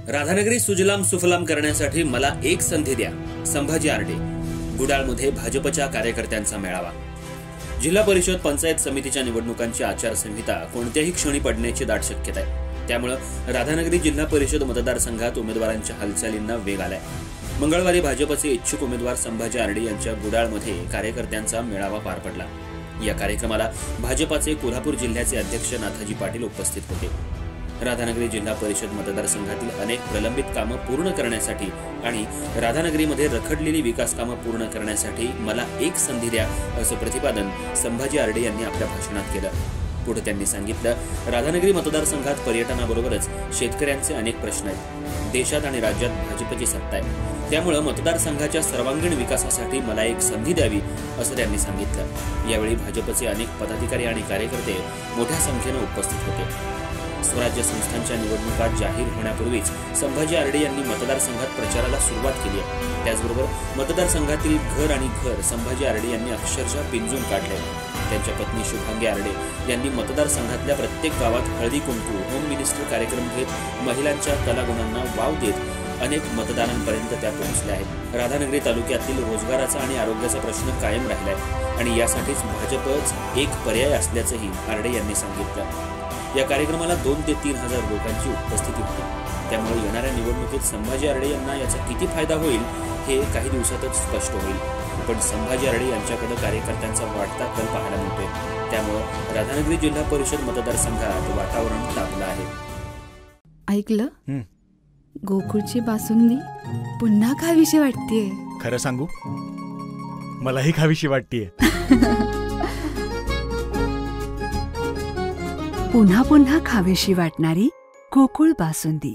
राधानगरी सुजलाम सुफलाम करण्यासाठी मला एक संधी द्या. संभाजी आरडे. गुडाळमध्ये भाजपच्या कार्यकर्त्यांचा मेळावा. जिल्हा परिषद पंचायत समितीच्या निवडणुकांची आचारसंहिता कोणत्याही क्षणी पडण्याची दाट शक्यता आहे. त्यामुळे राधानगरी जिल्हा परिषद मतदारसंघात उमेदवारांच्या हालचालींना वेग आलाय. मंगळवारी भाजपचे इच्छुक उमेदवार संभाजी आरडे यांच्या गुडाळमध्ये कार्यकर्त्यांचा मेळावा पार पडला. या कार्यक्रमाला भाजपाचे कोल्हापूर जिल्ह्याचे अध्यक्ष नाथाजी पाटील उपस्थित होते. राधानगरी जिल्हा परिषद मतदारसंघातील अनेक प्रलंबित कामं पूर्ण करण्यासाठी आणि राधानगरीमध्ये रखडलेली विकास कामं पूर्ण करण्यासाठी मला एक संधी द्या, असं प्रतिपादन संभाजी आरडे यांनी आपल्या भाषणात केलं. पुढे त्यांनी सांगितलं, राधानगरी मतदारसंघात पर्यटनाबरोबरच शेतकऱ्यांचे अनेक प्रश्न आहेत. देशात आणि राज्यात भाजपची सत्ता आहे. त्यामुळे मतदारसंघाच्या सर्वांगीण विकासासाठी मला एक संधी द्यावी, असं त्यांनी सांगितलं. यावेळी भाजपचे अनेक पदाधिकारी आणि कार्यकर्ते मोठ्या संख्येने उपस्थित होते. स्वराज्य संस्थांच्या निवडणुका जाहीर होण्यापूर्वीच संभाजी आरडे यांनी मतदारसंघात प्रचाराला सुरुवात केली आहे. त्याचबरोबर मतदारसंघातील घर आणि घर संभाजी आरडे यांनी अक्षरशः पिंजून काढले. त्यांच्या पत्नी शुभांगी आरडे यांनी मतदारसंघातल्या प्रत्येक गावात हळदी कुंकू, होम मिनिस्टर कार्यक्रम घेत महिलांच्या कलागुणांना वाव देत अनेक मतदारांपर्यंत त्या पोहोचल्या आहेत. राधानगरी तालुक्यातील रोजगाराचा आणि आरोग्याचा प्रश्न कायम राहिलाय आणि यासाठीच भाजपच एक पर्याय असल्याचंही आरडे यांनी सांगितलं. या कार्यक्रमाला 2 ते 3 हजार लोकांची उपस्थिती होती. त्यामुळे येणाऱ्या निवडणुकीत संभाजी आरडे यांना याचा किती फायदा होईल हे काही दिवसातच स्पष्ट होईल. पण संभाजी आरडे यांच्याकडे कार्यकर्त्यांचा वाढता कल पाहायला मिळतोय. त्यामुळे राधानगरी जिल्हा परिषद मतदारसंघात वातावरण तापलं आहे. ऐकलं, गोकुळची बासुंदी पुन्हा खावीशी वाटतेय. खरं सांगू, मलाही खावीशी वाटतेय. पुन्हा पुन्हा खावीशी वाटणारी गोकुळ बासुंदी.